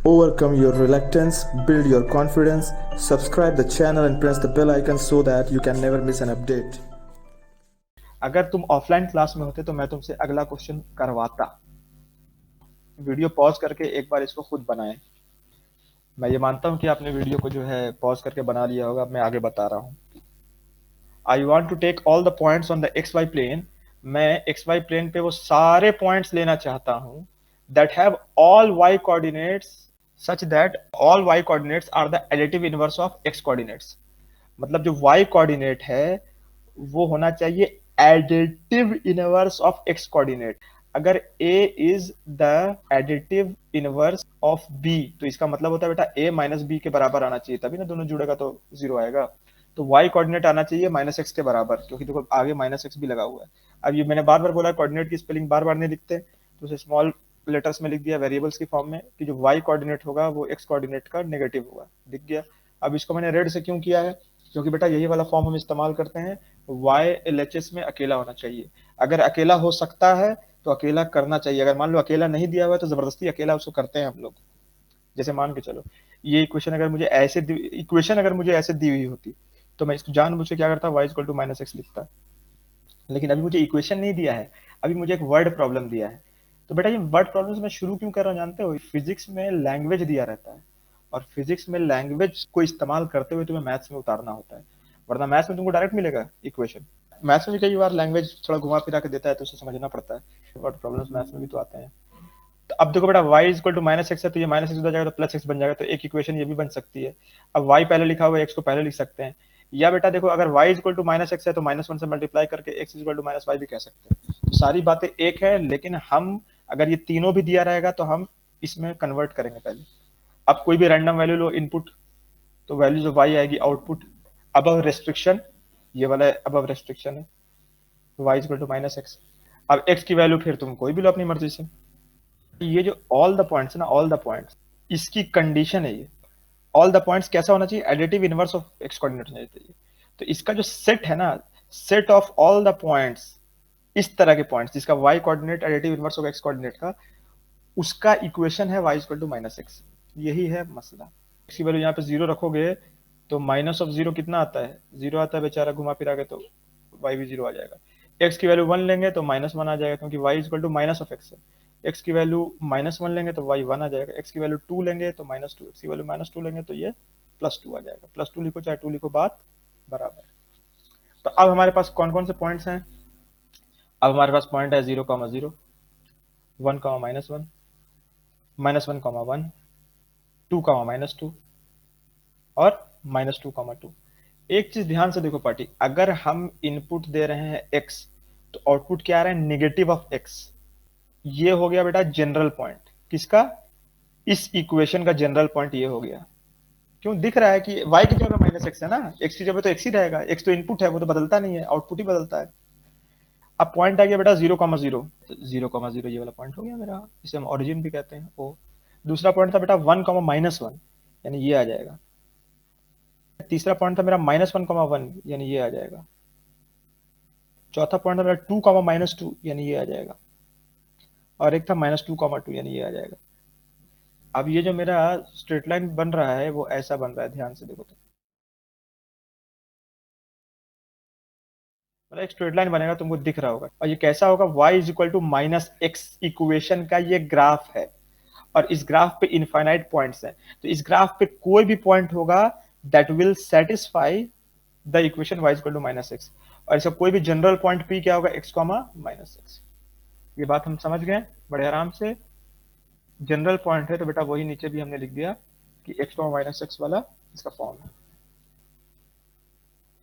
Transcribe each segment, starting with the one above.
Overcome your reluctance, build your confidence, subscribe the channel and press the bell icon so that you can never miss an update. अगर तुम offline class में होते तो मैं तुमसे अगला क्वेश्चन करवाता। वीडियो पॉज करके एक बार इसको खुद बनाएं। मैं ये मानता हूं कि आपने वीडियो को जो है पॉज करके बना लिया होगा। मैं आगे बता रहा हूं। I want to take all the points on the X Y plane. मैं एक्स वाई प्लेन पे वो सारे पॉइंट्स लेना चाहता हूं that have all Y coordinates such that all Y coordinates are the additive inverse of X coordinates. मतलब जो Y coordinate है वो होना चाहिए additive inverse of X coordinate. अगर a is the additive inverse of b तो इसका मतलब होता है बेटा a माइनस बी के बराबर आना चाहिए, तभी ना दोनों जुड़ेगा तो जीरो आएगा। तो y कोऑर्डिनेट आना चाहिए माइनस एक्स के बराबर, क्योंकि देखो आगे माइनस एक्स भी लगा हुआ है। अब ये मैंने बार बार बोला कोऑर्डिनेट की स्पेलिंग बार बार नहीं लिखते, तो उसे स्मॉल लेटर्स में लिख दिया वेरिएबल्स की फॉर्म में कि जो y कोऑर्डिनेट होगा वो x कोऑर्डिनेट का नेगेटिव होगा, दिख गया। अब इसको मैंने रेड से क्यों किया है, क्योंकि बेटा यही वाला फॉर्म हम इस्तेमाल करते हैं, y LHS में अकेला होना चाहिए। अगर अकेला हो सकता है तो अकेला करना चाहिए। अगर मान लो अकेला नहीं दिया हुआ है तो जबरदस्ती अकेला उसको करते हैं हम लोग। जैसे मान के चलो ये इक्वेशन अगर मुझे ऐसे दी हुई होती तो मैं इसको जानबूझ के क्या करता, y equal to minus X लिखता। लेकिन अभी मुझे इक्वेशन नहीं दिया है, अभी मुझे एक वर्ड प्रॉब्लम दिया है। तो बेटा ये वर्ड प्रॉब्लम मैं शुरू क्यों कर रहा हूँ जानते हो, फिजिक्स में लैंग्वेज दिया रहता है और फिजिक्स में लैंग्वेज को इस्तेमाल करते हुए तुम्हें मैथ्स में उतारना होता है, वरना मैथ्स में तुमको डायरेक्ट मिलेगा इक्वेशन। मैथ्स में भी कई बार लैंग्वेज थोड़ा घुमा फिरा के देता है तो उसे समझना पड़ता है। वर्ड प्रॉब्लम्स मैथ्स में भी तो आते हैं। तो अब देखो बेटा y is equal to minus X है तो ये माइनस एक्स हो जाएगा तो प्लस एक्स बन जाएगा, तो एक इक्वेशन ये भी बन सकती है। अब y पहले लिखा हुआ है, x को पहले लिख सकते हैं। या बेटा देखो अगर y is equal to minus X है तो माइनस वन से मल्टीप्लाई करके x is equal to minus Y भी कह सकते हैं। तो सारी बातें एक है, लेकिन हम अगर ये तीनों भी दिया रहेगा तो हम इसमें कन्वर्ट करेंगे पहले। अब कोई भी रैंडम वैल्यू लो इनपुट, तो वैल्यू जो y आएगी आउटपुट। अब रेस्ट्रिक्शन, ये वाला अब रेस्ट्रिक्शन है y is equal to minus X. अब x की वैल्यू फिर तुम कोई भी लो अपनी मर्जी से। ये जो ऑल द पॉइंट्स ना, ऑल द पॉइंट्स, इसकी कंडीशन है ये। ऑल द पॉइंट्स कैसा होना चाहिए, additive inverse of X coordinate होना चाहिए। तो इसका जो सेट है ना, set of all the points, इस तरह के पॉइंट्स जिसका y coordinate additive inverse of X coordinate का, उसका इक्वेशन है y equal to minus X. यही है मसला। x की वैल्यू यहाँ पे जीरो रखोगे तो माइनस ऑफ जीरो कितना आता है, जीरो आता है बेचारा, घुमा फिरा के तो y भी जीरो आ जाएगा। x की वैल्यू वन लेंगे तो माइनस वन आ जाएगा, क्योंकि y equal to minus of X है। x की वैल्यू माइनस वन लेंगे तो y वन आ जाएगा, x की वैल्यू टू लेंगे तो माइनस टू, x की वैल्यू माइनस टू लेंगे तो ये प्लस टू आ जाएगा। प्लस टू लिखो चाहे टू लिखो, बात बराबर। तो अब हमारे पास कौन कौन से पॉइंट्स हैं, अब हमारे पास पॉइंट है zero comma zero, one comma minus one, minus one comma one, two comma minus two और माइनस टू कॉमा टू। एक चीज ध्यान से देखो पार्टी, अगर हम इनपुट दे रहे हैं x तो आउटपुट क्या आ रहा है, नेगेटिव ऑफ x। ये हो गया बेटा जनरल पॉइंट, किसका, इस इक्वेशन का जनरल पॉइंट ये हो गया। क्यों दिख रहा है कि y की जगह माइनस एक्स है ना, x की जगह तो x ही रहेगा, x तो इनपुट है, वो तो बदलता नहीं है, आउटपुट ही बदलता है। अब पॉइंट आ गया बेटा zero comma zero, zero comma zero ये वाला पॉइंट हो गया मेरा, इसे हम ओरिजिन भी कहते हैं ओ। दूसरा पॉइंट था बेटा वन कॉमा माइनस वन, यानी ये आ जाएगा। तीसरा पॉइंट था मेरा माइनस वन कॉमा वन, यानी ये आ जाएगा। चौथा पॉइंट था मेरा टू कॉमा माइनस टू, यानी ये आ जाएगा। और एक था माइनस टू कॉमा टू, यानी ये आ जाएगा। अब ये जो मेरा स्ट्रेट लाइन बन रहा है वो ऐसा बन रहा है, ध्यान से देखो तो। मतलब एक स्ट्रेट लाइन बनेगा, तुमको दिख रहा होगा। और ये कैसा होगा, y is equal to minus X equation का ये ग्राफ है। और इस ग्राफ पे इनफाइनाइट पॉइंट्स हैं, तो इस ग्राफ पे कोई भी पॉइंट होगा that will satisfy the equation y equal to minus X. और इसका कोई भी जनरल पॉइंट p क्या होगा, x कॉमा माइनस एक्स। ये बात हम समझ गए बड़े आराम से। जनरल पॉइंट है तो बेटा वही नीचे भी हमने लिख दिया कि x कॉमा माइनस एक्स वाला इसका फॉर्म है।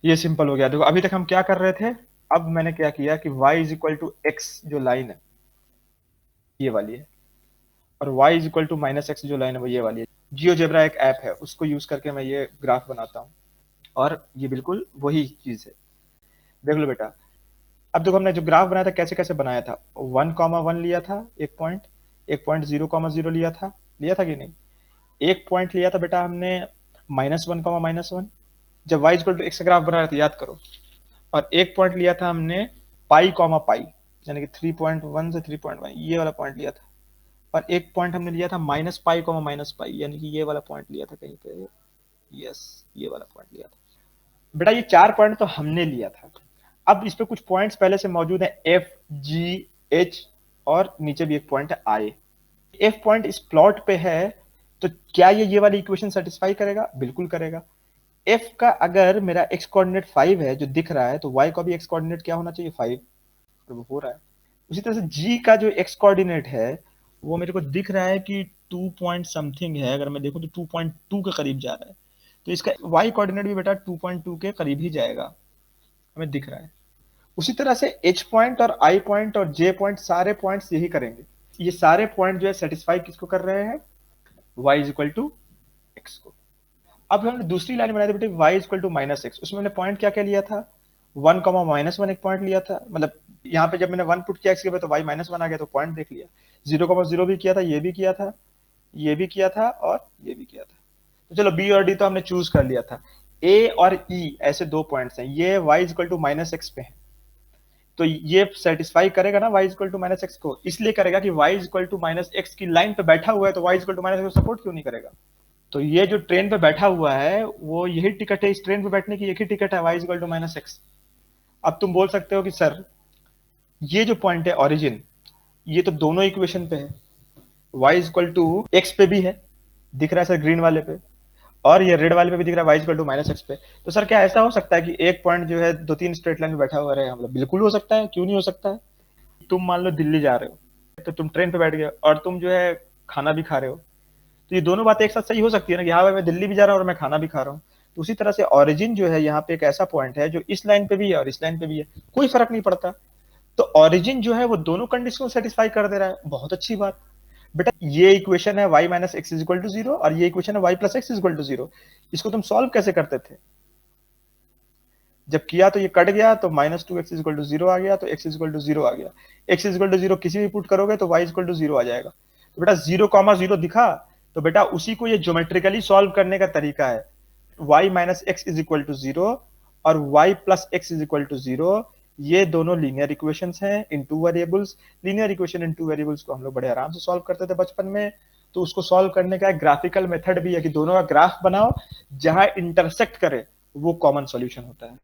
ये सिंपल हो गया। देखो अभी तक हम क्या कर रहे थे, अब मैंने क्या किया कि y is equal to X जो लाइन है ये वाली है, और y is equal to minus X जो लाइन है वो ये वाली है। जियोजेब्रा एक ऐप है, उसको यूज करके मैं ये ग्राफ बनाता हूँ, और ये बिल्कुल वही चीज है। देख लो बेटा, अब देखो हमने जो ग्राफ बनाया था कैसे कैसे बनाया था, वन कॉमा वन लिया था एक पॉइंट जीरो कॉमा जीरो लिया था कि नहीं। एक पॉइंट लिया था बेटा हमने minus one comma minus one, जब y इक्वल टू एक्स का ग्राफ बना रहा था, याद करो। और एक पॉइंट लिया था हमने पाई कॉमा पाई, यानी कि 3.1 से 3.1, ये वाला पॉइंट लिया था। और एक पॉइंट हमने लिया था minus pi comma minus pi, यानी कि ये वाला पॉइंट लिया था कहीं पे, यस ये वाला पॉइंट लिया था। बेटा ये 4 पॉइंट तो हमने लिया था। अब इस पे कुछ पॉइंट्स पहले से मौजूद है, एफ जी एच और नीचे भी एक पॉइंट है आई। एफ पॉइंट इस प्लॉट पे है, तो क्या ये वाली इक्वेशन सेटिस्फाई करेगा? बिल्कुल करेगा। एफ का अगर मेरा एक्स कोऑर्डिनेट 5 है जो दिख रहा है, तो वाई का भी एक्स कोऑर्डिनेट क्या होना चाहिए? 5, तो वो हो रहा है। उसी तरह से जी का जो एक्स कोऑर्डिनेट है वो मेरे को दिख रहा है कि 2 पॉइंट समथिंग है, अगर मैं देखूं तो 2.2 के करीब जा रहा है, तो इसका वाई कोऑर्डिनेट भी बेटा 2.2 के करीब ही जाएगा, हमें दिख रहा है। उसी तरह से एच पॉइंट और आई पॉइंट और जे पॉइंट, सारे पॉइंट्स यही करेंगे। ये सारे पॉइंट जो है सेटिस्फाई किसको कर रहे हैं? y is equal to X को। अब हमने दूसरी लाइन बनाई थी बेटे y is equal to minus X, उसमें हमने पॉइंट क्या क्या लिया था? 1 कॉमा माइनस 1 एक पॉइंट लिया था, मतलब यहाँ पे जब मैंने 1 पुट किया एक्स के बाद तो y माइनस 1 आ गया, तो पॉइंट देख लिया। 0 कॉमा 0 भी किया था, ये भी किया था, ये भी किया था और ये भी किया था। तो चलो बी और डी तो हमने चूज कर लिया था। ए और ई ऐसे दो पॉइंट्स हैं, ये y is equal to minus X पे है, तो ये सेटिस्फाई करेगा ना y equal to minus X को? इसलिए करेगा कि y equal to minus X की लाइन पे बैठा हुआ है, तो y equal to minus X को सपोर्ट क्यों नहीं करेगा? तो ये जो ट्रेन पे बैठा हुआ है वो यही टिकट है, इस ट्रेन पे बैठने की एक ही टिकट है, y equal to minus X. अब तुम बोल सकते हो कि सर ये जो पॉइंट है ओरिजिन, ये तो दोनों इक्वेशन पे है, y इक्वल टू एक्स पे भी है, दिख रहा है सर ग्रीन वाले पे, और ये रेड वाले पे भी दिख रहा है y equal to minus X पे। तो सर क्या ऐसा हो सकता है कि एक पॉइंट जो है 2-3 स्ट्रेट लाइन में बैठा हुआ रहे? मतलब बिल्कुल हो सकता है, क्यों नहीं हो सकता है। तुम मान लो दिल्ली जा रहे हो, तो तुम ट्रेन पे बैठ गए और तुम जो है खाना भी खा रहे हो, तो ये दोनों बातें एक साथ सही हो सकती है ना कि हाँ भाई मैं दिल्ली भी जा रहा हूँ और मैं खाना भी खा रहा हूँ। तो उसी तरह से ऑरिजिन जो है यहाँ पे एक ऐसा पॉइंट है जो इस लाइन पे भी है और इस लाइन पे भी है, कोई फर्क नहीं पड़ता। तो ऑरिजिन जो है वो दोनों कंडीशन को सेटिस्फाई कर दे रहा है, बहुत अच्छी बात। बेटा ये इक्वेशन है y minus x is equal to 0 और ये इक्वेशन है y plus x is equal to 0। इसको तुम सॉल्व कैसे करते थे? जब किया तो ये कट गया, तो minus 2x is equal to 0 आ गया, तो x इज इक्वल टू 0 आ गया। x इज इक्वल टू 0 किसी भी पुट करोगे तो y इज इक्वल टू 0 आ जाएगा। तो बेटा 0 कॉमा 0 दिखा, तो बेटा उसी को ये ज्योमेट्रिकली सॉल्व करने का तरीका है। y minus x is equal to 0 और y plus x is equal to 0, ये दोनों लीनियर इक्वेशंस हैं in two variables. Linear equation in two variables को हम लोग बड़े आराम से सॉल्व करते थे बचपन में। तो उसको सॉल्व करने का एक ग्राफिकल मेथड भी है कि दोनों का ग्राफ बनाओ, जहां इंटरसेक्ट करे वो कॉमन सॉल्यूशन होता है।